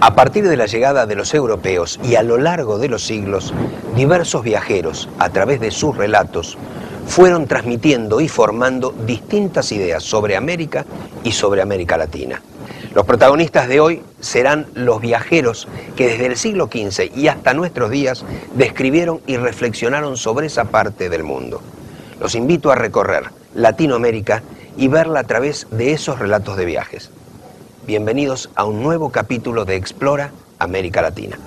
A partir de la llegada de los europeos y a lo largo de los siglos, diversos viajeros, a través de sus relatos, fueron transmitiendo y formando distintas ideas sobre América y sobre América Latina. Los protagonistas de hoy serán los viajeros que desde el siglo XV y hasta nuestros días describieron y reflexionaron sobre esa parte del mundo. Los invito a recorrer Latinoamérica y verla a través de esos relatos de viajes. Bienvenidos a un nuevo capítulo de Explora América Latina.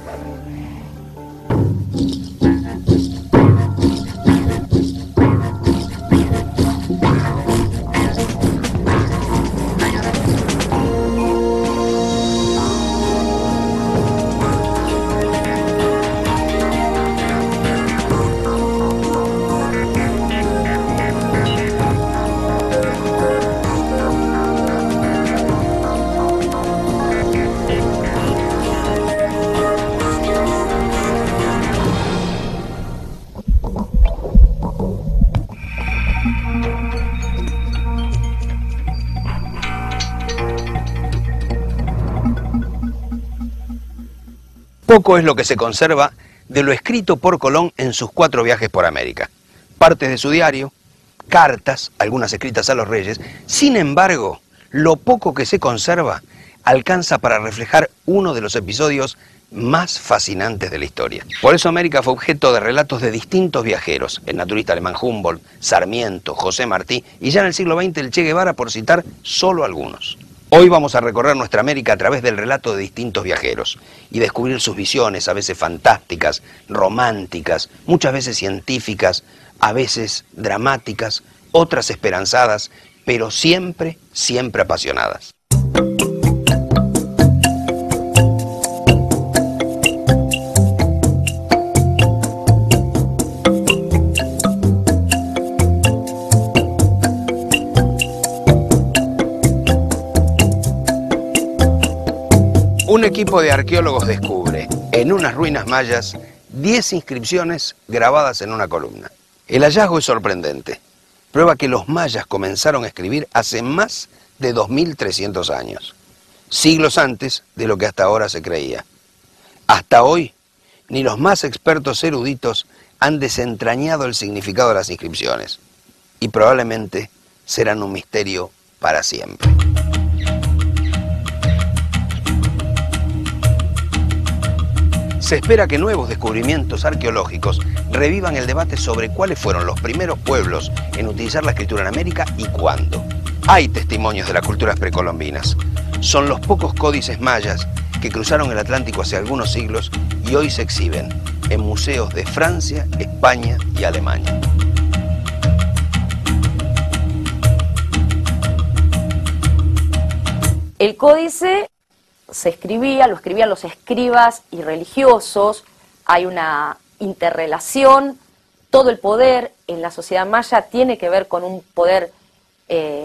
Poco es lo que se conserva de lo escrito por Colón en sus 4 viajes por América. Partes de su diario, cartas, algunas escritas a los reyes. Sin embargo, lo poco que se conserva alcanza para reflejar uno de los episodios más fascinantes de la historia. Por eso América fue objeto de relatos de distintos viajeros, el naturista alemán Humboldt, Sarmiento, José Martí y ya en el siglo XX el Che Guevara, por citar solo algunos. Hoy vamos a recorrer nuestra América a través del relato de distintos viajeros y descubrir sus visiones, a veces fantásticas, románticas, muchas veces científicas, a veces dramáticas, otras esperanzadas, pero siempre, siempre apasionadas. Un equipo de arqueólogos descubre en unas ruinas mayas 10 inscripciones grabadas en una columna. El hallazgo es sorprendente. Prueba que los mayas comenzaron a escribir hace más de 2300 años, siglos antes de lo que hasta ahora se creía. Hasta hoy, ni los más expertos eruditos han desentrañado el significado de las inscripciones y probablemente serán un misterio para siempre. Se espera que nuevos descubrimientos arqueológicos revivan el debate sobre cuáles fueron los primeros pueblos en utilizar la escritura en América y cuándo. Hay testimonios de las culturas precolombinas. Son los pocos códices mayas que cruzaron el Atlántico hace algunos siglos y hoy se exhiben en museos de Francia, España y Alemania. El códice lo escribían los escribas y religiosos, hay una interrelación, todo el poder en la sociedad maya tiene que ver con un poder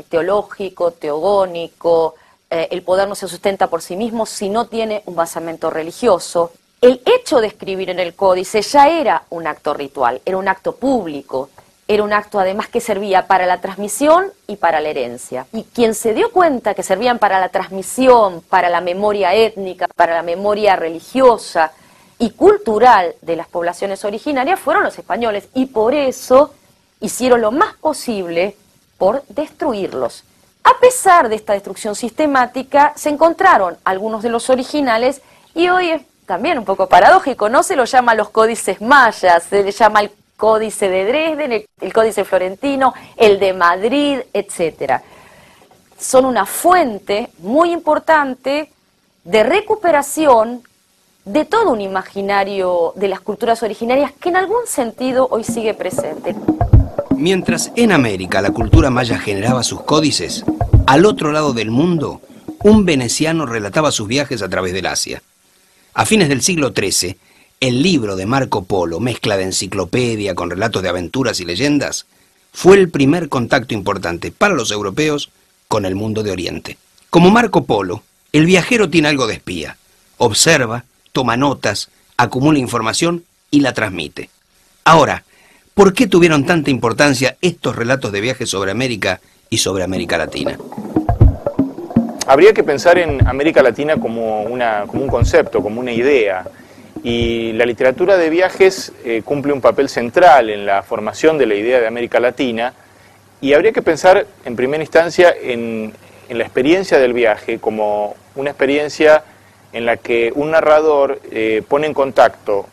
teológico, teogónico, el poder no se sustenta por sí mismo si no tiene un basamento religioso. El hecho de escribir en el códice ya era un acto ritual, era un acto público, era un acto además que servía para la transmisión y para la herencia. Y quien se dio cuenta que servían para la transmisión, para la memoria étnica, para la memoria religiosa y cultural de las poblaciones originarias fueron los españoles. Y por eso hicieron lo más posible por destruirlos. A pesar de esta destrucción sistemática, se encontraron algunos de los originales y hoy es también un poco paradójico, no se los llama los códices mayas, se les llama el Códice de Dresden, el Códice Florentino, el de Madrid, etc. Son una fuente muy importante de recuperación de todo un imaginario de las culturas originarias que en algún sentido hoy sigue presente. Mientras en América la cultura maya generaba sus códices, al otro lado del mundo, un veneciano relataba sus viajes a través del Asia. A fines del siglo XIII, el libro de Marco Polo, mezcla de enciclopedia con relatos de aventuras y leyendas, fue el primer contacto importante para los europeos con el mundo de Oriente. Como Marco Polo, el viajero tiene algo de espía. Observa, toma notas, acumula información y la transmite. Ahora, ¿por qué tuvieron tanta importancia estos relatos de viajes sobre América y sobre América Latina? Habría que pensar en América Latina como un concepto, como una idea, y la literatura de viajes cumple un papel central en la formación de la idea de América Latina, y habría que pensar en primera instancia en la experiencia del viaje como una experiencia en la que un narrador pone en contacto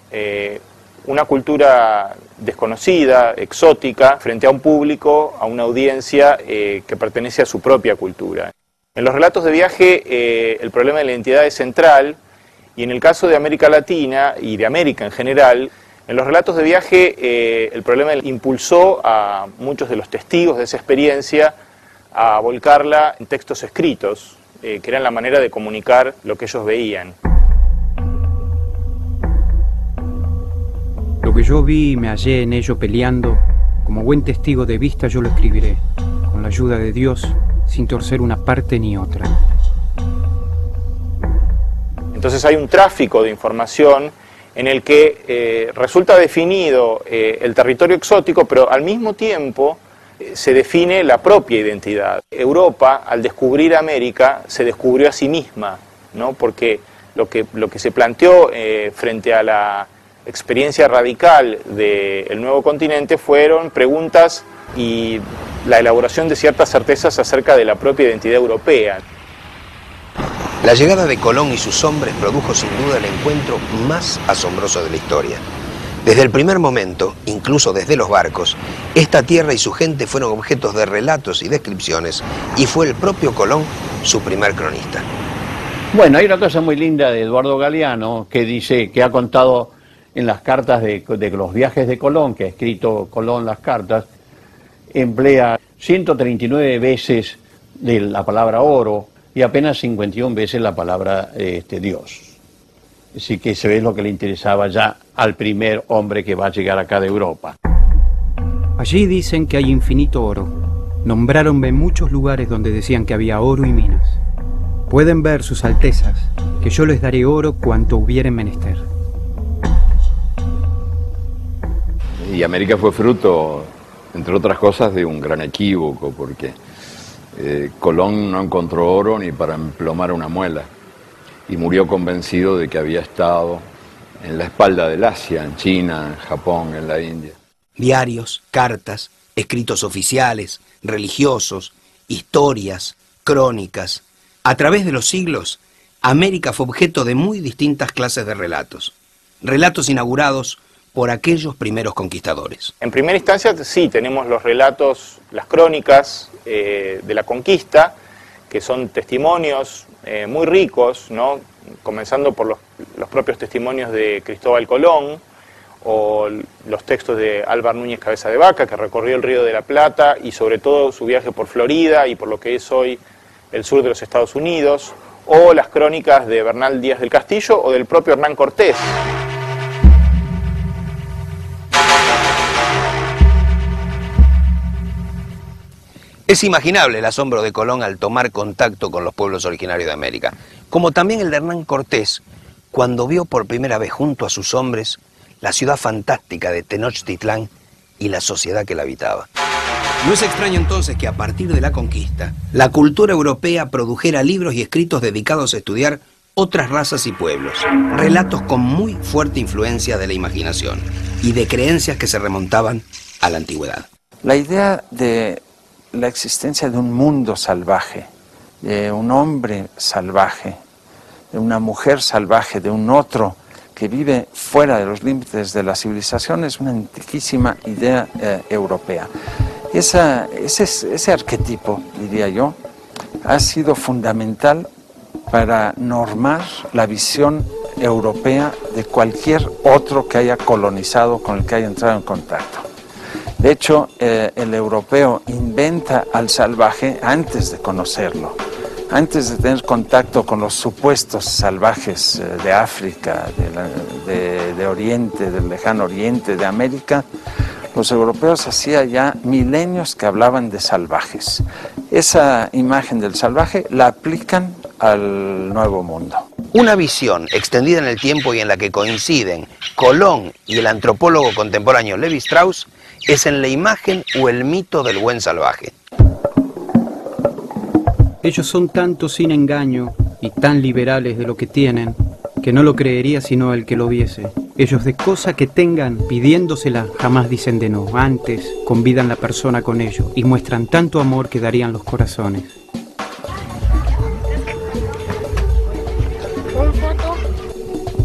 una cultura desconocida, exótica, frente a un público, a una audiencia que pertenece a su propia cultura. En los relatos de viaje el problema de la identidad es central, y en el caso de América Latina y de América en general, en los relatos de viaje el problema impulsó a muchos de los testigos de esa experiencia a volcarla en textos escritos, que eran la manera de comunicar lo que ellos veían. Lo que yo vi y me hallé en ello peleando, como buen testigo de vista yo lo escribiré, con la ayuda de Dios, sin torcer una parte ni otra. Entonces hay un tráfico de información en el que resulta definido el territorio exótico, pero al mismo tiempo se define la propia identidad. Europa, al descubrir América, se descubrió a sí misma, ¿no? Porque lo que se planteó frente a la experiencia radical del nuevo continente fueron preguntas y la elaboración de ciertas certezas acerca de la propia identidad europea. La llegada de Colón y sus hombres produjo sin duda el encuentro más asombroso de la historia. Desde el primer momento, incluso desde los barcos, esta tierra y su gente fueron objetos de relatos y descripciones, y fue el propio Colón su primer cronista. Bueno, hay una cosa muy linda de Eduardo Galeano que dice, que ha contado en las cartas de los viajes de Colón, que ha escrito Colón las cartas, emplea 139 veces de la palabra oro y apenas 51 veces la palabra Dios. Así que se ve lo que le interesaba ya al primer hombre que va a llegar acá de Europa. Allí dicen que hay infinito oro. Nombráronme muchos lugares donde decían que había oro y minas. Pueden ver sus altezas, que yo les daré oro cuanto hubieren menester. Y América fue fruto, entre otras cosas, de un gran equívoco, porque Colón no encontró oro ni para emplomar una muela, y murió convencido de que había estado en la espalda del Asia, en China, en Japón, en la India. Diarios, cartas, escritos oficiales, religiosos, historias, crónicas. A través de los siglos, América fue objeto de muy distintas clases de relatos. Relatos inaugurados por aquellos primeros conquistadores. En primera instancia, sí, tenemos los relatos, las crónicas de la conquista, que son testimonios muy ricos, ¿no? Comenzando por los propios testimonios de Cristóbal Colón, o los textos de Álvar Núñez Cabeza de Vaca, que recorrió el Río de la Plata, y sobre todo su viaje por Florida y por lo que es hoy el sur de los Estados Unidos, o las crónicas de Bernal Díaz del Castillo o del propio Hernán Cortés. Es imaginable el asombro de Colón al tomar contacto con los pueblos originarios de América, como también el de Hernán Cortés, cuando vio por primera vez junto a sus hombres la ciudad fantástica de Tenochtitlán y la sociedad que la habitaba. No es extraño entonces que a partir de la conquista, la cultura europea produjera libros y escritos dedicados a estudiar otras razas y pueblos, relatos con muy fuerte influencia de la imaginación y de creencias que se remontaban a la antigüedad. La idea de la existencia de un mundo salvaje, de un hombre salvaje, de una mujer salvaje, de un otro que vive fuera de los límites de la civilización, es una antiquísima idea europea. Ese arquetipo, diría yo, ha sido fundamental para normar la visión europea de cualquier otro que haya colonizado, con el que haya entrado en contacto. De hecho, el europeo inventa al salvaje antes de conocerlo, antes de tener contacto con los supuestos salvajes de África, de Oriente, del lejano Oriente, de América. Los europeos hacía ya milenios que hablaban de salvajes. Esa imagen del salvaje la aplican al Nuevo Mundo. Una visión extendida en el tiempo y en la que coinciden Colón y el antropólogo contemporáneo Levi Strauss es en la imagen o el mito del buen salvaje. Ellos son tanto sin engaño y tan liberales de lo que tienen, que no lo creería sino el que lo viese. Ellos de cosa que tengan, pidiéndosela, jamás dicen de no. Antes, convidan la persona con ello y muestran tanto amor que darían los corazones.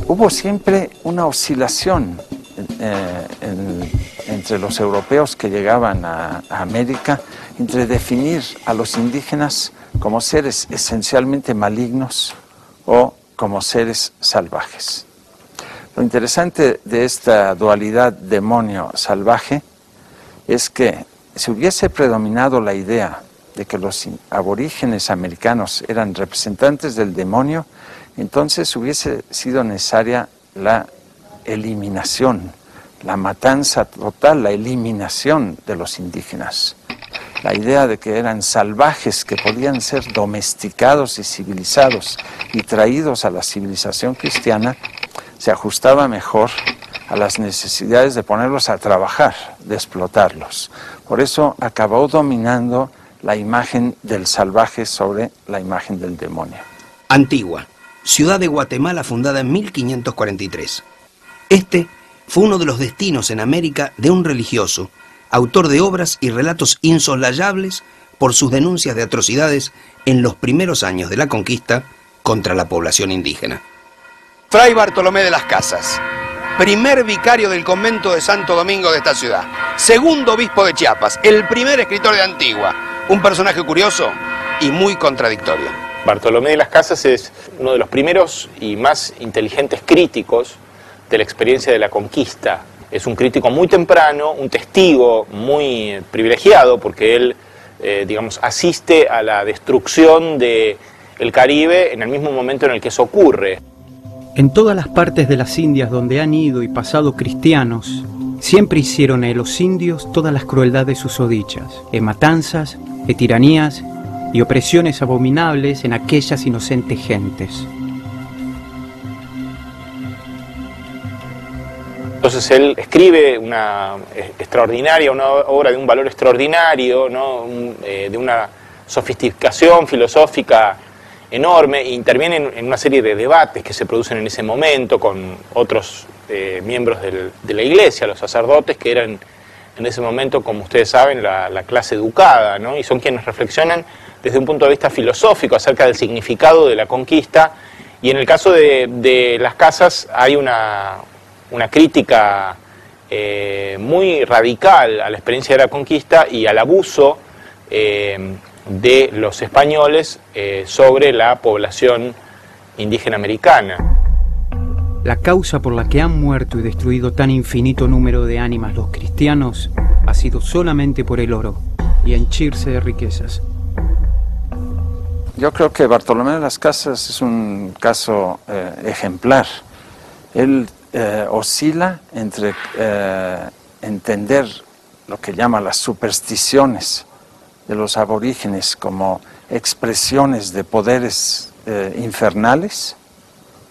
Hubo siempre una oscilación entre los europeos que llegaban a América, entre definir a los indígenas como seres esencialmente malignos o como seres salvajes. Lo interesante de esta dualidad demonio-salvaje es que si hubiese predominado la idea de que los aborígenes americanos eran representantes del demonio, entonces hubiese sido necesaria la eliminación, la matanza total, la eliminación de los indígenas. La idea de que eran salvajes, que podían ser domesticados y civilizados y traídos a la civilización cristiana, se ajustaba mejor a las necesidades de ponerlos a trabajar, de explotarlos. Por eso acabó dominando la imagen del salvaje sobre la imagen del demonio. Antigua, ciudad de Guatemala fundada en 1543. Este fue uno de los destinos en América de un religioso, autor de obras y relatos insoslayables por sus denuncias de atrocidades en los primeros años de la conquista contra la población indígena. Fray Bartolomé de las Casas, primer vicario del convento de Santo Domingo de esta ciudad, segundo obispo de Chiapas, el primer escritor de Antigua, un personaje curioso y muy contradictorio. Bartolomé de las Casas es uno de los primeros y más inteligentes críticos de la experiencia de la conquista. Es un crítico muy temprano, un testigo muy privilegiado, porque él, asiste a la destrucción del Caribe en el mismo momento en el que eso ocurre. En todas las partes de las Indias donde han ido y pasado cristianos, siempre hicieron a los indios todas las crueldades susodichas, matanzas, tiranías y opresiones abominables en aquellas inocentes gentes. Entonces él escribe una obra de un valor extraordinario, ¿no? De una sofisticación filosófica enorme, e interviene en una serie de debates que se producen en ese momento con otros miembros de la iglesia, los sacerdotes, que eran en ese momento, como ustedes saben, la clase educada, ¿no? Y son quienes reflexionan desde un punto de vista filosófico acerca del significado de la conquista. Y en el caso de las Casas hay una crítica muy radical a la experiencia de la conquista y al abuso de los españoles sobre la población indígena americana. La causa por la que han muerto y destruido tan infinito número de ánimas los cristianos ha sido solamente por el oro y henchirse de riquezas. Yo creo que Bartolomé de las Casas es un caso ejemplar. Él oscila entre entender lo que llama las supersticiones de los aborígenes como expresiones de poderes infernales,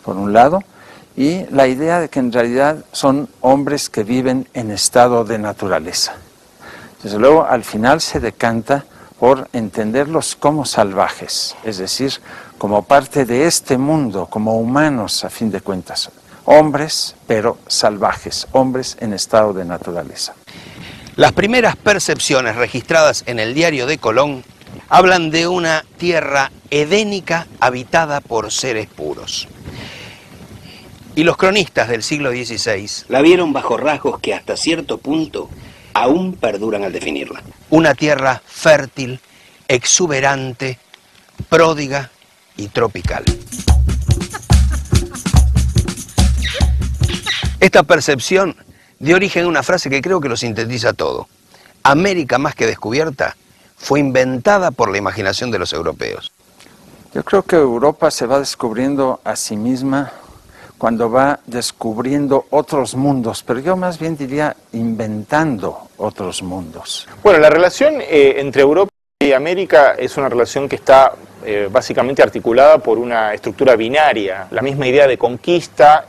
por un lado, y la idea de que en realidad son hombres que viven en estado de naturaleza. Desde luego, al final se decanta por entenderlos como salvajes, es decir, como parte de este mundo, como humanos a fin de cuentas. Hombres, pero salvajes, hombres en estado de naturaleza. Las primeras percepciones registradas en el diario de Colón hablan de una tierra edénica habitada por seres puros. Y los cronistas del siglo XVI la vieron bajo rasgos que hasta cierto punto aún perduran al definirla. Una tierra fértil, exuberante, pródiga y tropical. Esta percepción dio origen a una frase que creo que lo sintetiza todo. América, más que descubierta, fue inventada por la imaginación de los europeos. Yo creo que Europa se va descubriendo a sí misma cuando va descubriendo otros mundos, pero yo más bien diría inventando otros mundos. Bueno, la relación entre Europa y América es una relación que está básicamente articulada por una estructura binaria. La misma idea de conquista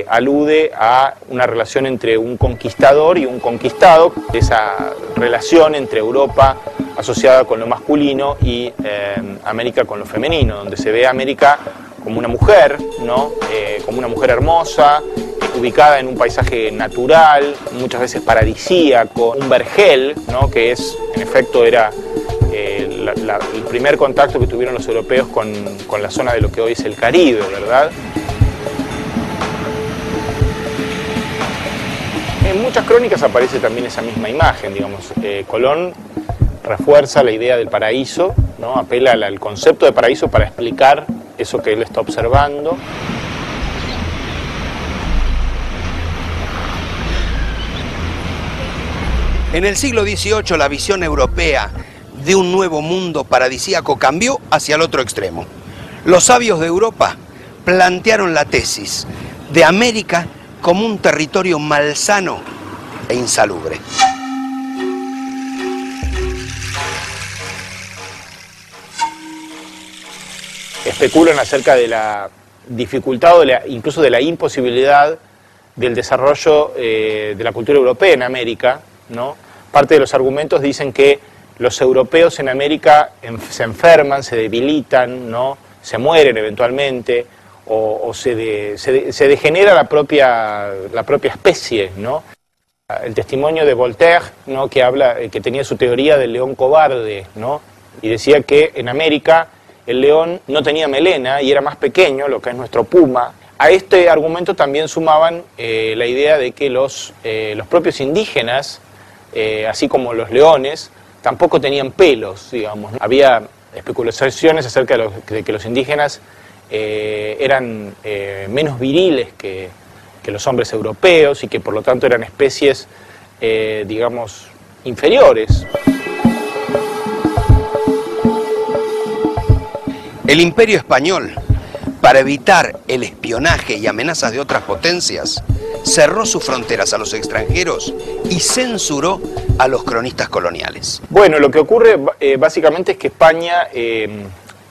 alude a una relación entre un conquistador y un conquistado. Esa relación entre Europa, asociada con lo masculino y América con lo femenino, donde se ve a América como una mujer, ¿no? Como una mujer hermosa, ubicada en un paisaje natural, muchas veces paradisíaco, un vergel, ¿no? Que en efecto era el primer contacto que tuvieron los europeos con la zona de lo que hoy es el Caribe, ¿verdad? En muchas crónicas aparece también esa misma imagen, digamos. Colón refuerza la idea del paraíso, ¿no? Apela al concepto de paraíso para explicar eso que él está observando. En el siglo XVIII la visión europea de un nuevo mundo paradisíaco cambió hacia el otro extremo. Los sabios de Europa plantearon la tesis de América como un territorio malsano e insalubre. Especulan acerca de la dificultad o incluso de la imposibilidad del desarrollo de la cultura europea en América, ¿no? Parte de los argumentos dicen que los europeos en América se enferman, se debilitan, ¿no? Se mueren eventualmente, o se degenera la propia especie, ¿no? El testimonio de Voltaire, ¿no? Que tenía su teoría del león cobarde, ¿no? Y decía que en América el león no tenía melena y era más pequeño, lo que es nuestro puma. A este argumento también sumaban la idea de que los propios indígenas, así como los leones, tampoco tenían pelos, digamos. Había especulaciones acerca de que los indígenas eran menos viriles que los hombres europeos y que por lo tanto eran especies, digamos, inferiores. El Imperio Español, para evitar el espionaje y amenazas de otras potencias, cerró sus fronteras a los extranjeros y censuró a los cronistas coloniales. Bueno, lo que ocurre básicamente es que España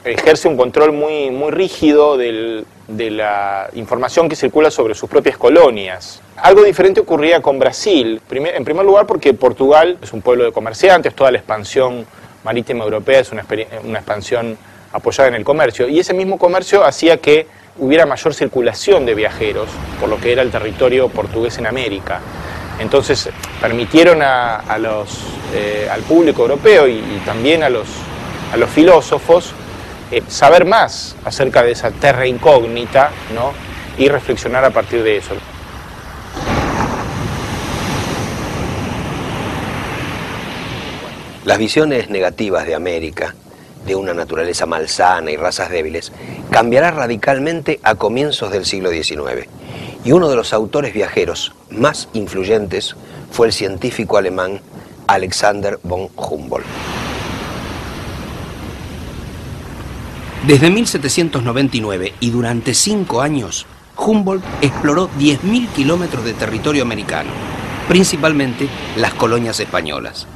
ejerce un control muy, muy rígido de la información que circula sobre sus propias colonias. Algo diferente ocurría con Brasil, en primer lugar porque Portugal es un pueblo de comerciantes, toda la expansión marítima europea es una expansión apoyada en el comercio, y ese mismo comercio hacía que hubiera mayor circulación de viajeros, por lo que era el territorio portugués en América. Entonces permitieron al público europeo y también a los filósofos saber más acerca de esa terra incógnita, ¿no? Y reflexionar a partir de eso. Las visiones negativas de América, de una naturaleza malsana y razas débiles, cambiará radicalmente a comienzos del siglo XIX. Y uno de los autores viajeros más influyentes fue el científico alemán Alexander von Humboldt. Desde 1799 y durante 5 años, Humboldt exploró 10.000 kilómetros de territorio americano, principalmente las colonias españolas.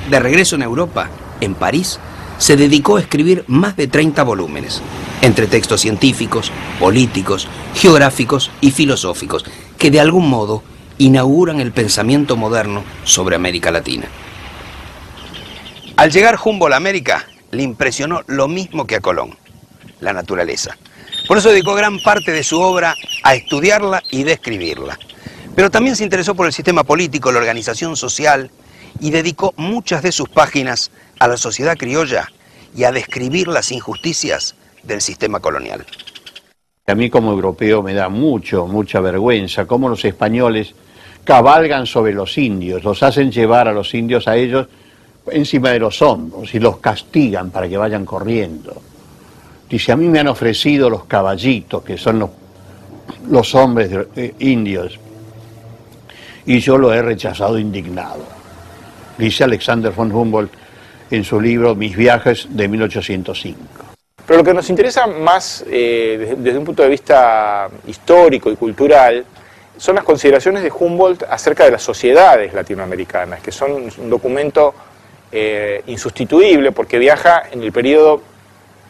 De regreso en Europa, en París, se dedicó a escribir más de 30 volúmenes, entre textos científicos, políticos, geográficos y filosóficos, que de algún modo inauguran el pensamiento moderno sobre América Latina. Al llegar Humboldt a América, le impresionó lo mismo que a Colón, la naturaleza. Por eso dedicó gran parte de su obra a estudiarla y describirla. Pero también se interesó por el sistema político, la organización social, y dedicó muchas de sus páginas a la sociedad criolla y a describir las injusticias del sistema colonial. A mí como europeo me da mucha vergüenza cómo los españoles cabalgan sobre los indios, los hacen llevar a los indios a ellos encima de los hombros y los castigan para que vayan corriendo. Dice, a mí me han ofrecido los caballitos, que son los hombres indios, y yo lo he rechazado indignado. Dice Alexander von Humboldt en su libro Mis viajes de 1805. Pero lo que nos interesa más desde un punto de vista histórico y cultural son las consideraciones de Humboldt acerca de las sociedades latinoamericanas, que son un documento insustituible porque viaja en el periodo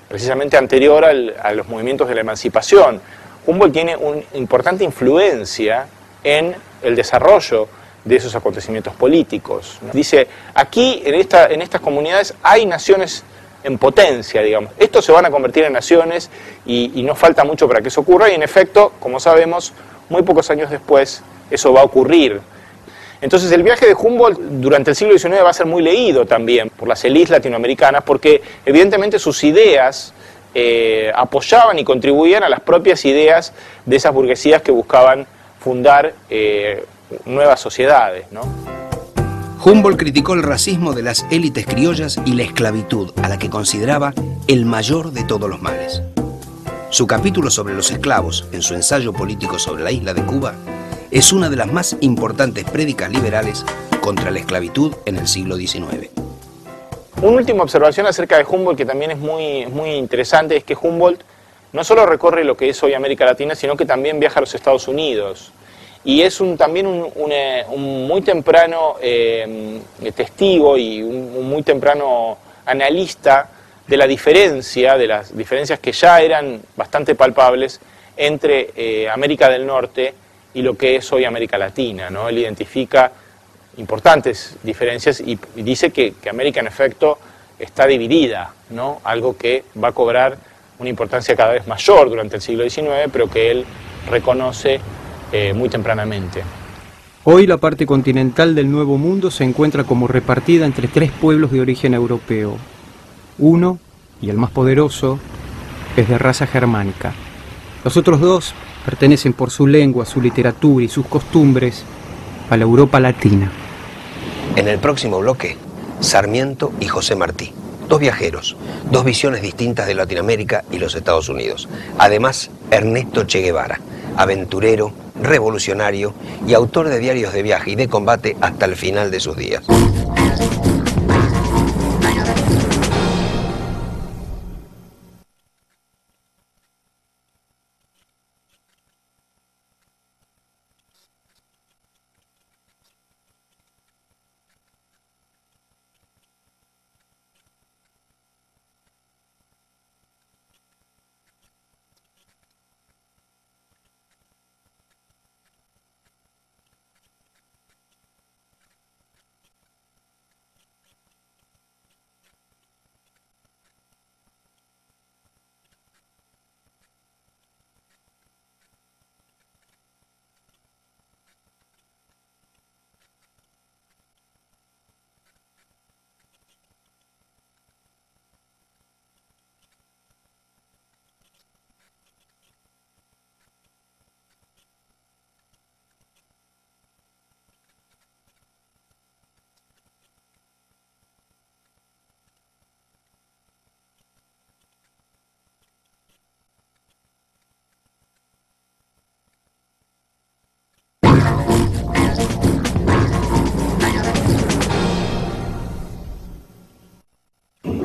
precisamente anterior a los movimientos de la emancipación. Humboldt tiene una importante influencia en el desarrollo de esos acontecimientos políticos, ¿no? Dice, aquí en estas comunidades hay naciones en potencia, digamos. Estos se van a convertir en naciones y no falta mucho para que eso ocurra, y en efecto, como sabemos, muy pocos años después eso va a ocurrir. Entonces el viaje de Humboldt durante el siglo XIX va a ser muy leído también por las élites latinoamericanas, porque evidentemente sus ideas apoyaban y contribuían a las propias ideas de esas burguesías que buscaban fundar nuevas sociedades, ¿no? Humboldt criticó el racismo de las élites criollas y la esclavitud, a la que consideraba el mayor de todos los males. Su capítulo sobre los esclavos, en su ensayo político sobre la isla de Cuba, es una de las más importantes prédicas liberales contra la esclavitud en el siglo XIX. Una última observación acerca de Humboldt que también es muy interesante, es que Humboldt no solo recorre lo que es hoy América Latina, sino que también viaja a los Estados Unidos. Y es también un muy temprano testigo y un muy temprano analista de las diferencias que ya eran bastante palpables entre América del Norte y lo que es hoy América Latina, ¿no? Él identifica importantes diferencias y dice que América en efecto está dividida, ¿no? Algo que va a cobrar una importancia cada vez mayor durante el siglo XIX, pero que él reconoce muy tempranamente. Hoy la parte continental del Nuevo Mundo se encuentra como repartida entre 3 pueblos de origen europeo. Uno, y el más poderoso, es de raza germánica. Los otros 2 pertenecen por su lengua, su literatura y sus costumbres a la Europa latina. En el próximo bloque, Sarmiento y José Martí, 2 viajeros, 2 visiones distintas de Latinoamérica y los Estados Unidos. Además, Ernesto Che Guevara, aventurero, revolucionario y autor de diarios de viaje y de combate hasta el final de sus días.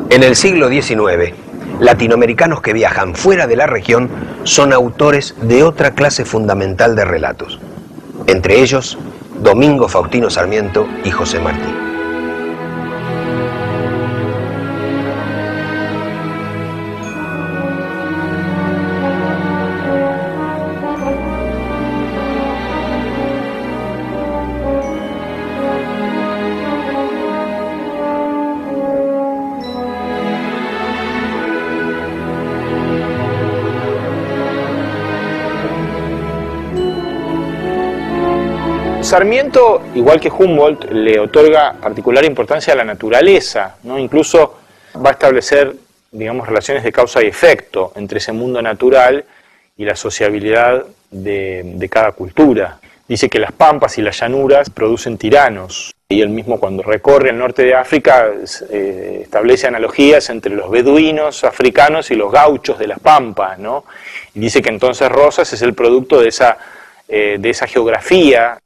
En el siglo XIX, latinoamericanos que viajan fuera de la región son autores de otra clase fundamental de relatos. Entre ellos, Domingo Faustino Sarmiento y José Martí. Sarmiento, igual que Humboldt, le otorga particular importancia a la naturaleza, ¿no? Incluso va a establecer, digamos, relaciones de causa y efecto entre ese mundo natural y la sociabilidad de cada cultura. Dice que las pampas y las llanuras producen tiranos, y él mismo cuando recorre el norte de África establece analogías entre los beduinos africanos y los gauchos de las pampas, ¿no? Y dice que entonces Rosas es el producto de esa geografía.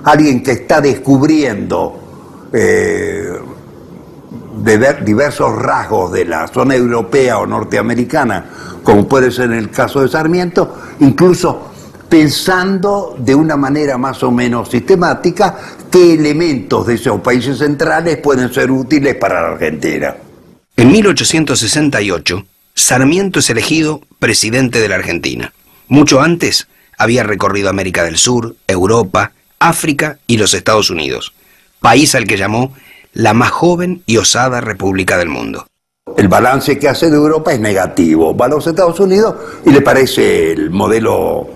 Alguien que está descubriendo diversos rasgos de la zona europea o norteamericana, como puede ser en el caso de Sarmiento, incluso pensando de una manera más o menos sistemática qué elementos de esos países centrales pueden ser útiles para la Argentina. En 1868, Sarmiento es elegido presidente de la Argentina. Mucho antes había recorrido América del Sur, Europa, África y los Estados Unidos, país al que llamó la más joven y osada república del mundo. El balance que hace de Europa es negativo. Va a los Estados Unidos y le parece el modelo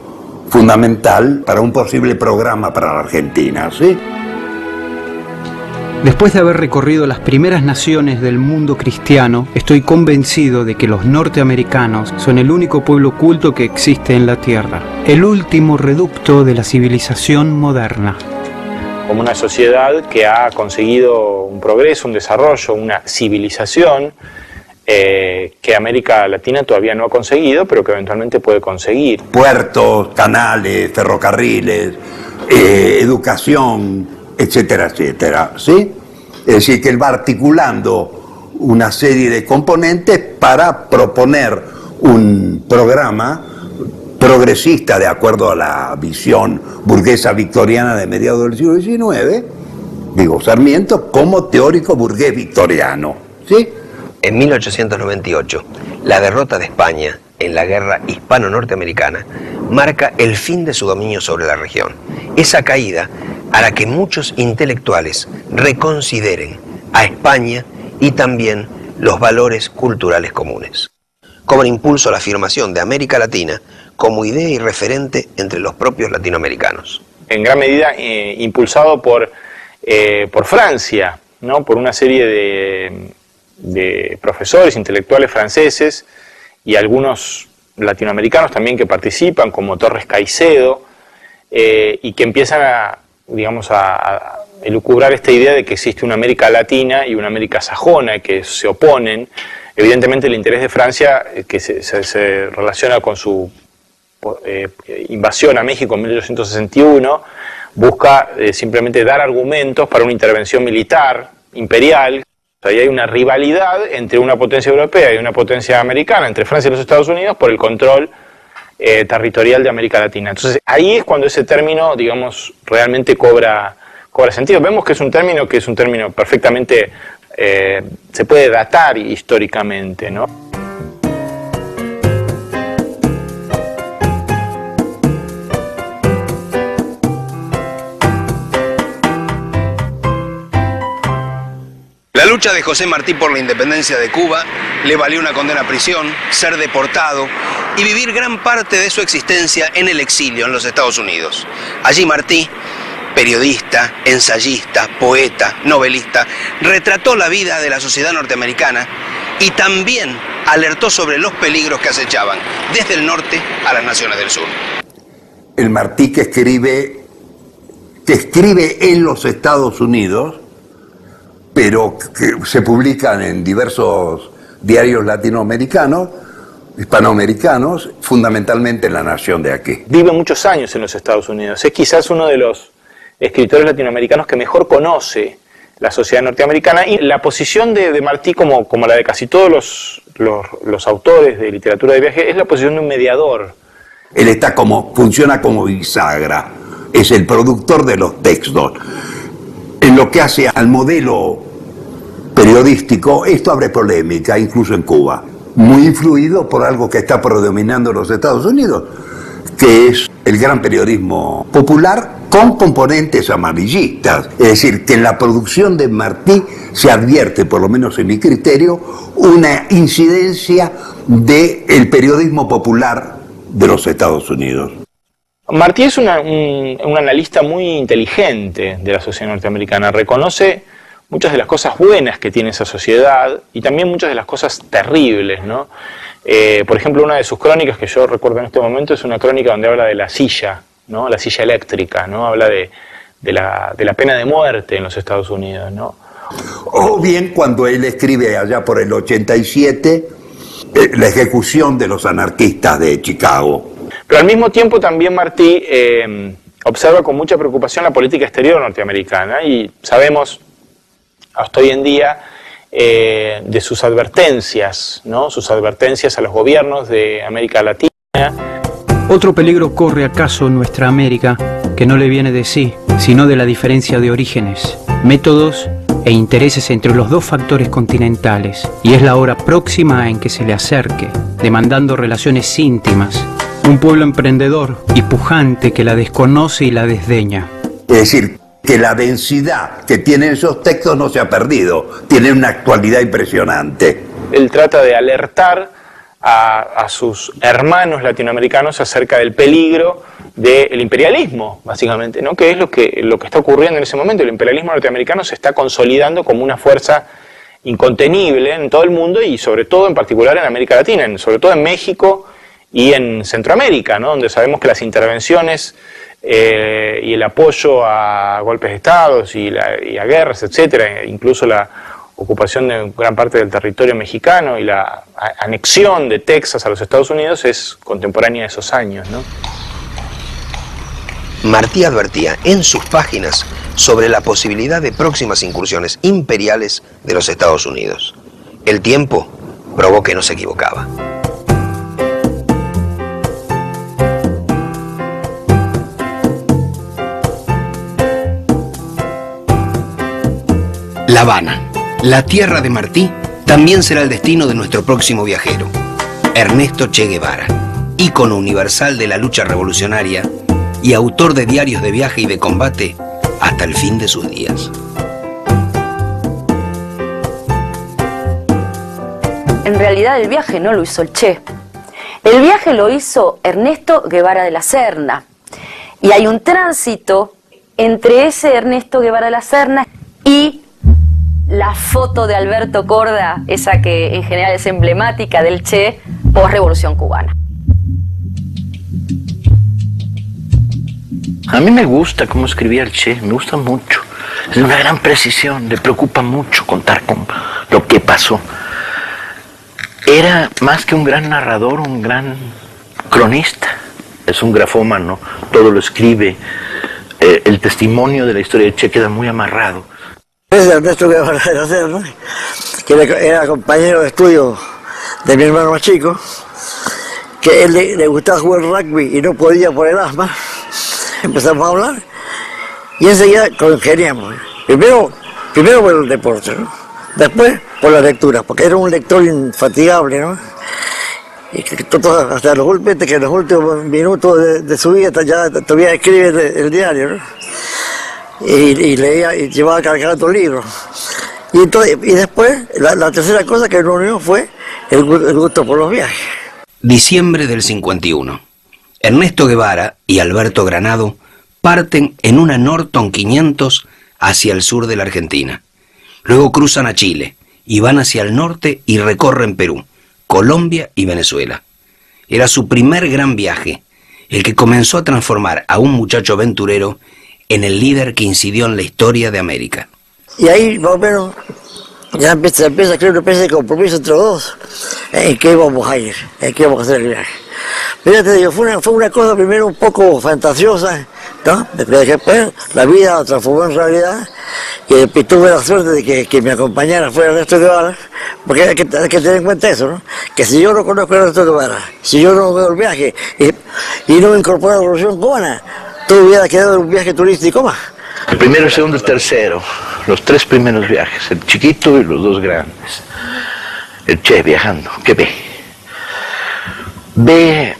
fundamental para un posible programa para la Argentina, ¿sí? Después de haber recorrido las primeras naciones del mundo cristiano, estoy convencido de que los norteamericanos son el único pueblo culto que existe en la Tierra, el último reducto de la civilización moderna. Como una sociedad que ha conseguido un progreso, un desarrollo, una civilización que América Latina todavía no ha conseguido, pero que eventualmente puede conseguir. Puertos, canales, ferrocarriles, educación, etcétera, etcétera, ¿sí? Es decir, que él va articulando una serie de componentes para proponer un programa progresista de acuerdo a la visión burguesa victoriana de mediados del siglo XIX, digo, Sarmiento como teórico burgués victoriano, ¿sí? En 1898, la derrota de España en la guerra hispano-norteamericana marca el fin de su dominio sobre la región. Esa caída hará que muchos intelectuales reconsideren a España y también los valores culturales comunes. Cobra impulso la afirmación de América Latina como idea y referente entre los propios latinoamericanos. En gran medida impulsado por Francia, ¿no? Por una serie de profesores intelectuales franceses y algunos latinoamericanos también que participan, como Torres Caicedo, y que empiezan a elucubrar esta idea de que existe una América Latina y una América sajona, que se oponen. Evidentemente el interés de Francia, que se relaciona con su invasión a México en 1861, busca simplemente dar argumentos para una intervención militar imperial. Ahí hay una rivalidad entre una potencia europea y una potencia americana, entre Francia y los Estados Unidos, por el control territorial de América Latina. Entonces ahí es cuando ese término, digamos, realmente cobra sentido. Vemos que es un término perfectamente, se puede datar históricamente, ¿no? La lucha de José Martí por la independencia de Cuba le valió una condena a prisión, ser deportado y vivir gran parte de su existencia en el exilio en los Estados Unidos. Allí Martí, periodista, ensayista, poeta, novelista, retrató la vida de la sociedad norteamericana y también alertó sobre los peligros que acechaban desde el norte a las naciones del sur. El Martí que escribe en los Estados Unidos, pero que se publican en diversos diarios latinoamericanos, hispanoamericanos, fundamentalmente en la nación de aquí. Vive muchos años en los Estados Unidos. Es quizás uno de los escritores latinoamericanos que mejor conoce la sociedad norteamericana, y la posición de Martí, como la de casi todos los autores de literatura de viaje, es la posición de un mediador. Él funciona como bisagra, es el productor de los textos. En lo que hace al modelo periodístico, esto abre polémica, incluso en Cuba, muy influido por algo que está predominando en los Estados Unidos, que es el gran periodismo popular con componentes amarillistas. Es decir, que en la producción de Martí se advierte, por lo menos en mi criterio, una incidencia del periodismo popular de los Estados Unidos. Martí es un analista muy inteligente de la sociedad norteamericana. Reconoce muchas de las cosas buenas que tiene esa sociedad y también muchas de las cosas terribles, ¿no? Por ejemplo, una de sus crónicas que yo recuerdo en este momento es una crónica donde habla de la silla, ¿no? La silla eléctrica, ¿no? Habla de la pena de muerte en los Estados Unidos, ¿no? O bien cuando él escribe allá por el 87 la ejecución de los anarquistas de Chicago. Pero al mismo tiempo también Martí observa con mucha preocupación la política exterior norteamericana y sabemos hasta hoy en día de sus advertencias, ¿no? Sus advertencias a los gobiernos de América Latina. Otro peligro corre acaso nuestra América, que no le viene de sí, sino de la diferencia de orígenes, métodos e intereses entre los dos factores continentales, y es la hora próxima en que se le acerque, demandando relaciones íntimas, un pueblo emprendedor y pujante que la desconoce y la desdeña. Es decir, que la densidad que tienen esos textos no se ha perdido, tienen una actualidad impresionante. Él trata de alertar a sus hermanos latinoamericanos acerca del peligro del imperialismo, básicamente, ¿no? Que es lo que está ocurriendo en ese momento. El imperialismo norteamericano se está consolidando como una fuerza incontenible en todo el mundo y sobre todo en particular en América Latina, sobre todo en México y en Centroamérica, ¿no? Donde sabemos que las intervenciones y el apoyo a golpes de Estado y a guerras, etcétera, incluso la ocupación de gran parte del territorio mexicano y la anexión de Texas a los Estados Unidos es contemporánea de esos años, ¿no? Martí advertía en sus páginas sobre la posibilidad de próximas incursiones imperiales de los Estados Unidos. El tiempo probó que no se equivocaba. La Habana, la tierra de Martí, también será el destino de nuestro próximo viajero, Ernesto Che Guevara, ícono universal de la lucha revolucionaria y autor de diarios de viaje y de combate hasta el fin de sus días. En realidad el viaje no lo hizo el Che. El viaje lo hizo Ernesto Guevara de la Serna. Y hay un tránsito entre ese Ernesto Guevara de la Serna y la foto de Alberto Korda, esa que en general es emblemática del Che post-revolución cubana. A mí me gusta cómo escribía el Che, me gusta mucho. Es de una gran precisión, le preocupa mucho contar con lo que pasó. Era más que un gran narrador, un gran cronista. Es un grafómano, todo lo escribe. El testimonio de la historia de Che queda muy amarrado. Es Ernesto Guevara de la Serna, que era compañero de estudio de mi hermano más chico, que él le gustaba jugar rugby y no podía por el asma. Empezamos a hablar y enseguida congeniamos. Primero por el deporte, ¿no? Después por la lectura, porque era un lector infatigable, ¿no? Y que hasta los últimos minutos de su vida ya todavía escribe el diario, ¿no? Y leía y llevaba cargado otro libro. Y después la tercera cosa que nos unió fue el gusto por los viajes. Diciembre del 51. Ernesto Guevara y Alberto Granado parten en una Norton 500 hacia el sur de la Argentina. Luego cruzan a Chile y van hacia el norte y recorren Perú, Colombia y Venezuela. Era su primer gran viaje, el que comenzó a transformar a un muchacho aventurero en el líder que incidió en la historia de América. Y ahí más o menos ya empieza a crear una especie de compromiso entre los dos en qué íbamos a ir, en qué íbamos a hacer el viaje. Pero ya te digo, fue una cosa primero un poco fantasiosa, ¿no? Después la vida la transformó en realidad y tuve la suerte de que me acompañara fuera Ernesto Guevara, porque hay que tener en cuenta eso, ¿no? Que si yo no conozco a Ernesto Guevara, si yo no veo el viaje y no me incorporo a la Revolución Cubana, todo hubiera quedado en un viaje turístico más. El primero, el segundo, el tercero, los tres primeros viajes, el chiquito y los dos grandes. El Che viajando, ¿qué ve? Ve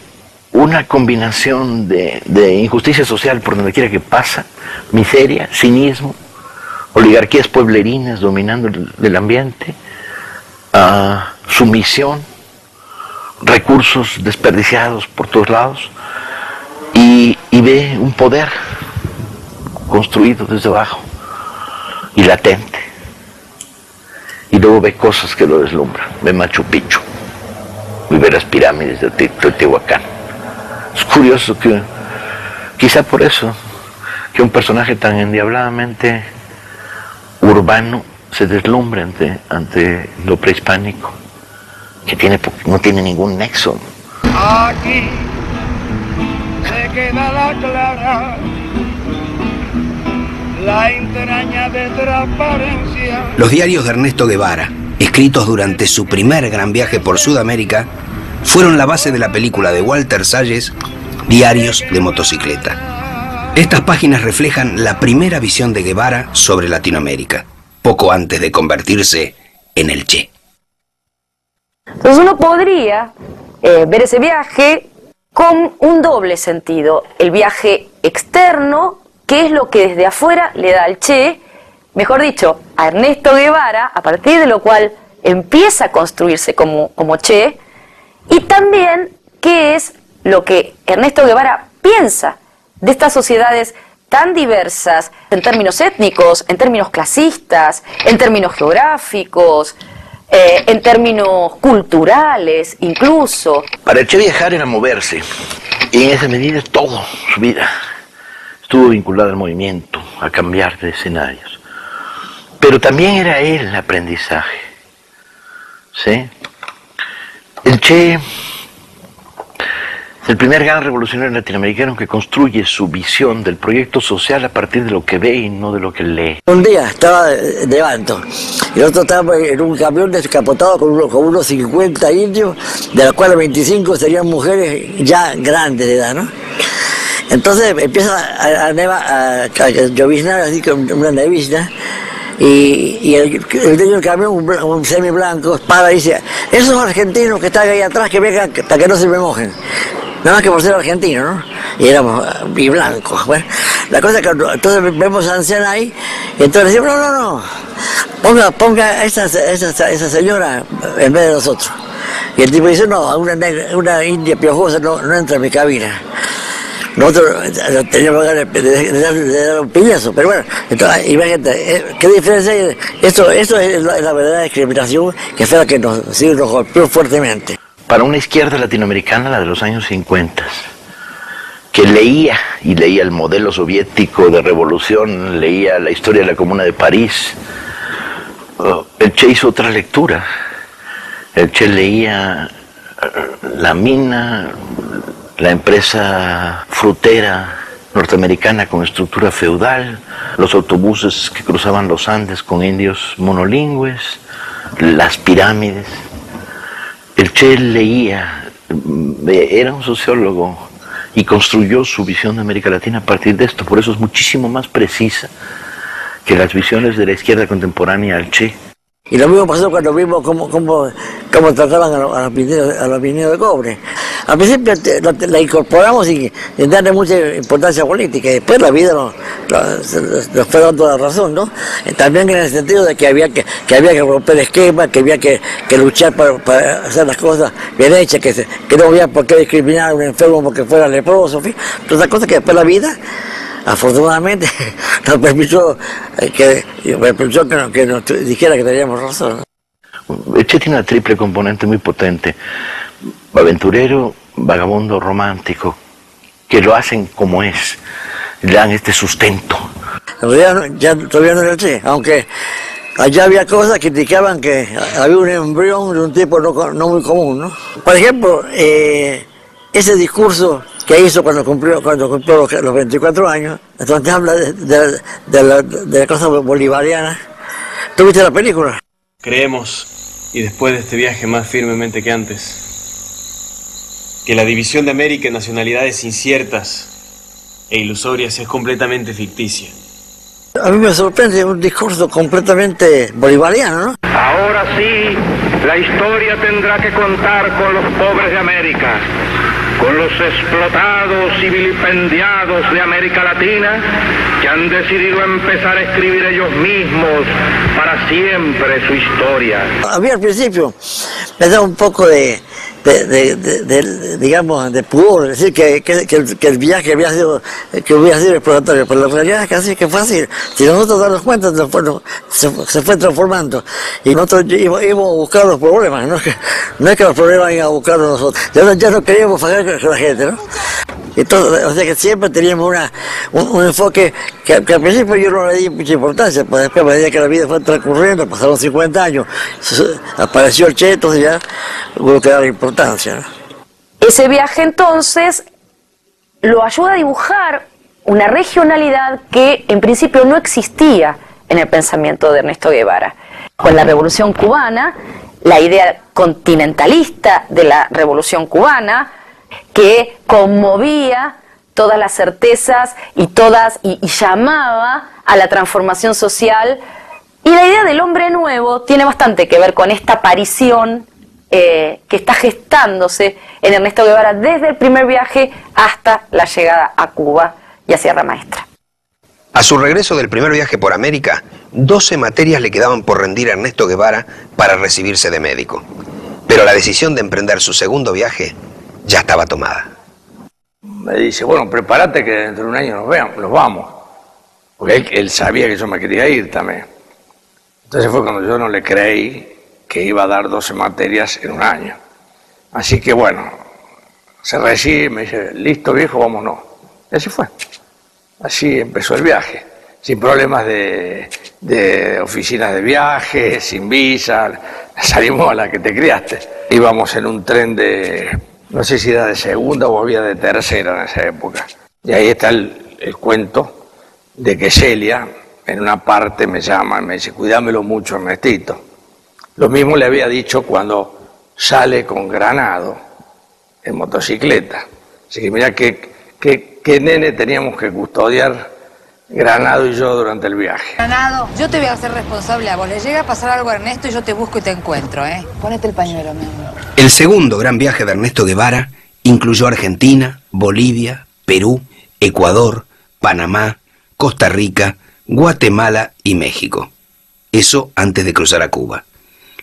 una combinación de injusticia social por donde quiera que pasa, miseria, cinismo, oligarquías pueblerinas dominando el ambiente, sumisión, recursos desperdiciados por todos lados, y ve un poder construido desde abajo y latente, y luego ve cosas que lo deslumbran, ve Machu Picchu y ve las pirámides de Teotihuacán. Es curioso que, quizá por eso, que un personaje tan endiabladamente urbano se deslumbre ante lo prehispánico, que no tiene ningún nexo. Aquí se queda la clara, la entraña de transparencia. Los diarios de Ernesto Guevara, escritos durante su primer gran viaje por Sudamérica, fueron la base de la película de Walter Salles, Diarios de motocicleta. Estas páginas reflejan la primera visión de Guevara sobre Latinoamérica, poco antes de convertirse en el Che. Entonces uno podría ver ese viaje con un doble sentido. El viaje externo qué es lo que desde afuera le da al Che, mejor dicho, a Ernesto Guevara, a partir de lo cual empieza a construirse como Che, y también qué es lo que Ernesto Guevara piensa de estas sociedades tan diversas en términos étnicos, en términos clasistas, en términos geográficos, en términos culturales incluso. Para el Che viajar era moverse, y en esa medida todo su vida estuvo vinculada al movimiento, a cambiar de escenarios. Pero también era él el aprendizaje, ¿sí? El Che es el primer gran revolucionario latinoamericano que construye su visión del proyecto social a partir de lo que ve y no de lo que lee. Un día estaba de levanto y nosotros estábamos en un camión descapotado con unos 50 indios, de los cuales 25 serían mujeres ya grandes de edad, ¿no? Entonces empieza a lloviznar así con una nevizna. Y el dueño del camión, un semi blanco, para y dice: esos argentinos que están ahí atrás, que vengan para que no se me mojen. Nada más que por ser argentino, ¿no? Y éramos blancos. Bueno, la cosa es que entonces vemos a anciana ahí, y entonces decimos: no, ponga a esa señora en vez de nosotros. Y el tipo dice: no, una india piojosa no entra en mi cabina. Nosotros teníamos ganas de dar un piñazo, pero bueno, entonces, imagínate, ¿qué diferencia hay? Esto es la verdadera discriminación, que fue la que nos golpeó fuertemente. Para una izquierda latinoamericana, la de los años 50, que leía el modelo soviético de revolución, leía la historia de la Comuna de París, el Che hizo otra lectura. El Che leía la mina, la empresa frutera norteamericana con estructura feudal, los autobuses que cruzaban los Andes con indios monolingües, las pirámides. El Che leía, era un sociólogo y construyó su visión de América Latina a partir de esto. Por eso es muchísimo más precisa que las visiones de la izquierda contemporánea al Che. Y lo mismo pasó cuando vimos cómo trataban a los mineros de cobre. Al principio la incorporamos sin darle mucha importancia política, y después la vida nos fue dando la razón, ¿no? También en el sentido de que había que romper esquemas, que había que luchar para hacer las cosas bien hechas, que no había por qué discriminar a un enfermo porque fuera leproso, en fin. Todas las cosas que después la vida, afortunadamente, nos permitió que nos dijera que teníamos razón. El Che tiene una triple componente muy potente: aventurero, vagabundo, romántico, que lo hacen como es, le dan este sustento. En realidad todavía no era el Che, aunque allá había cosas que indicaban que había un embrión de un tipo no muy común, ¿no? Por ejemplo, ese discurso que hizo cuando cumplió los 24 años, donde habla de la cosa bolivariana. ¿Tú viste la película? Creemos, y después de este viaje más firmemente que antes, que la división de América en nacionalidades inciertas e ilusorias es completamente ficticia. A mí me sorprende un discurso completamente bolivariano, ¿no? Ahora sí, la historia tendrá que contar con los pobres de América, con los explotados y vilipendiados de América Latina, que han decidido empezar a escribir ellos mismos para siempre su historia. A mí al principio me da un poco digamos, de pudor, decir que el viaje hubiera sido exploratorio, pero la realidad es que así que fue así. Si nosotros nos damos cuenta, se fue transformando, y nosotros íbamos a buscar los problemas, no es que los problemas iban a buscarlos nosotros. Ya no queríamos fallar con la gente, ¿no? Entonces, o sea que siempre teníamos un enfoque que al principio yo no le di mucha importancia, pues después, a medida que la vida fue transcurriendo, pasaron 50 años, apareció el Che, entonces ya hubo que darle importancia, ¿no? Ese viaje entonces lo ayuda a dibujar una regionalidad que en principio no existía en el pensamiento de Ernesto Guevara. Con la Revolución Cubana, la idea continentalista de la Revolución Cubana, que conmovía todas las certezas y llamaba a la transformación social, y la idea del hombre nuevo tiene bastante que ver con esta aparición que está gestándose en Ernesto Guevara desde el primer viaje hasta la llegada a Cuba y a Sierra Maestra. A su regreso del primer viaje por América, 12 materias le quedaban por rendir a Ernesto Guevara para recibirse de médico. Pero la decisión de emprender su segundo viaje ya estaba tomada. Me dice, bueno, prepárate que dentro de un año nos vamos. Porque él sabía que yo me quería ir también. Entonces fue cuando yo no le creí que iba a dar 12 materias en un año. Así que bueno, se recibe, me dice, listo viejo, vámonos. Y así fue. Así empezó el viaje, sin problemas de oficinas de viaje, sin visa, salimos a la que te criaste. Íbamos en un tren de, no sé si era de segunda o había de tercera en esa época. Y ahí está el cuento de que Celia, en una parte me llama y me dice, cuídamelo mucho, Ernestito. Lo mismo le había dicho cuando sale con Granado en motocicleta. Así que mira qué nene teníamos que custodiar Granado y yo durante el viaje. Granado, yo te voy a hacer responsable a vos. Le llega a pasar algo a Ernesto y yo te busco y te encuentro, ¿eh? Ponete el pañuelo, mi amor. El segundo gran viaje de Ernesto Guevara incluyó Argentina, Bolivia, Perú, Ecuador, Panamá, Costa Rica, Guatemala y México. Eso antes de cruzar a Cuba.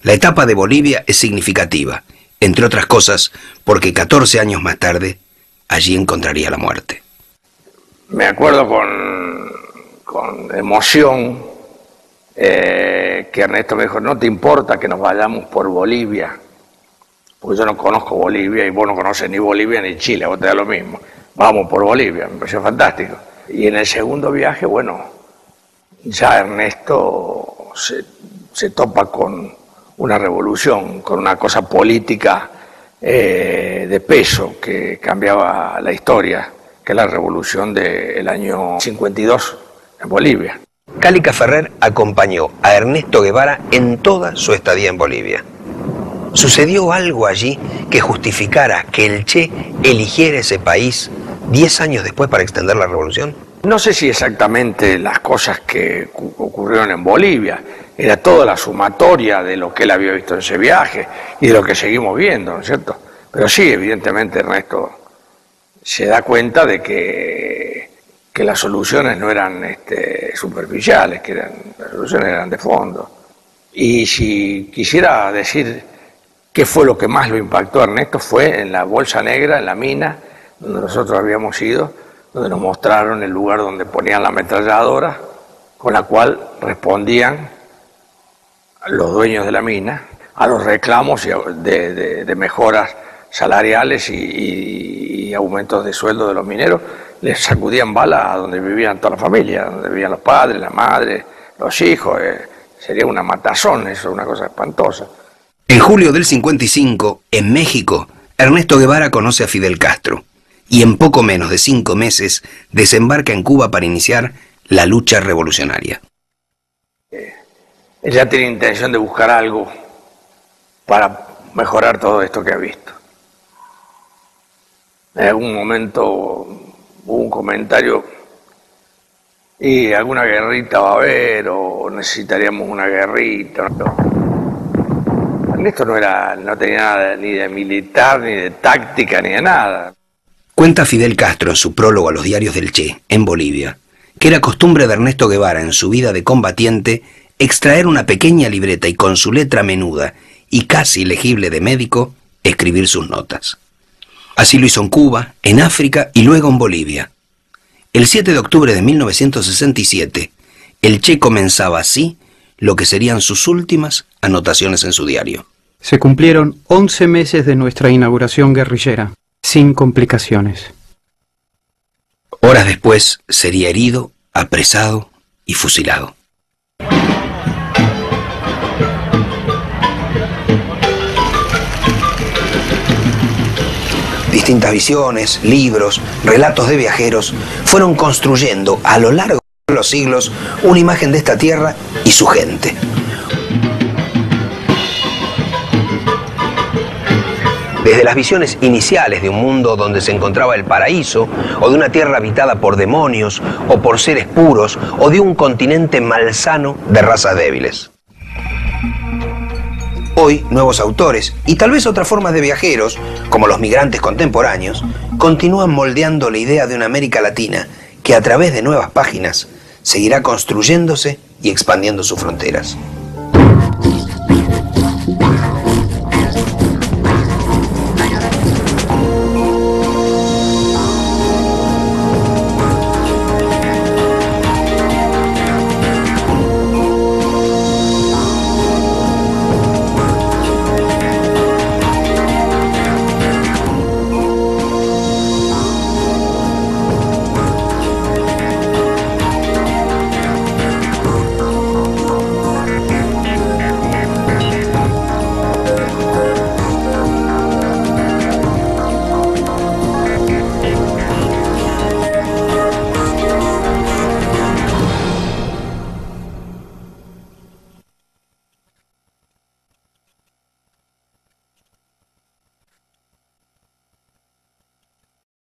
La etapa de Bolivia es significativa, entre otras cosas porque 14 años más tarde allí encontraría la muerte. Me acuerdo con emoción que Ernesto me dijo, no te importa que nos vayamos por Bolivia, porque yo no conozco Bolivia y vos no conoces ni Bolivia ni Chile, a vos te da lo mismo. Vamos por Bolivia, me pareció fantástico. Y en el segundo viaje, bueno, ya Ernesto se topa con una revolución, con una cosa política de peso que cambiaba la historia, que es la revolución del año 52 en Bolivia. Cálica Ferrer acompañó a Ernesto Guevara en toda su estadía en Bolivia. ¿Sucedió algo allí que justificara que el Che eligiera ese país 10 años después para extender la revolución? No sé si exactamente las cosas que ocurrieron en Bolivia, era toda la sumatoria de lo que él había visto en ese viaje y de lo que seguimos viendo, ¿no es cierto? Pero sí, evidentemente Ernesto se da cuenta de que las soluciones no eran superficiales, que las soluciones eran de fondo. Y si quisiera decir qué fue lo que más lo impactó a Ernesto, fue en la Bolsa Negra, en la mina, donde nosotros habíamos ido, donde nos mostraron el lugar donde ponían la ametralladora, con la cual respondían los dueños de la mina a los reclamos de mejoras salariales y aumentos de sueldo de los mineros. Les sacudían balas a donde vivían toda la familia, donde vivían los padres, la madre, los hijos. Sería una matazón, eso, una cosa espantosa. En julio del 55, en México, Ernesto Guevara conoce a Fidel Castro y en poco menos de 5 meses desembarca en Cuba para iniciar la lucha revolucionaria. Ella tiene intención de buscar algo para mejorar todo esto que ha visto. En algún momento hubo un comentario, y alguna guerrita va a haber, o necesitaríamos una guerrita. Ernesto no tenía nada ni de militar, ni de táctica, ni de nada. Cuenta Fidel Castro en su prólogo a los diarios del Che, en Bolivia, que era costumbre de Ernesto Guevara en su vida de combatiente extraer una pequeña libreta y con su letra menuda y casi legible de médico, escribir sus notas. Así lo hizo en Cuba, en África y luego en Bolivia. El 7 de octubre de 1967, el Che comenzaba así lo que serían sus últimas anotaciones en su diario. Se cumplieron 11 meses de nuestra inauguración guerrillera, sin complicaciones. Horas después sería herido, apresado y fusilado. Distintas visiones, libros, relatos de viajeros fueron construyendo a lo largo de los siglos una imagen de esta tierra y su gente. Desde las visiones iniciales de un mundo donde se encontraba el paraíso, o de una tierra habitada por demonios, o por seres puros, o de un continente malsano de razas débiles. Hoy, nuevos autores, y tal vez otras formas de viajeros, como los migrantes contemporáneos, continúan moldeando la idea de una América Latina que a través de nuevas páginas seguirá construyéndose y expandiendo sus fronteras.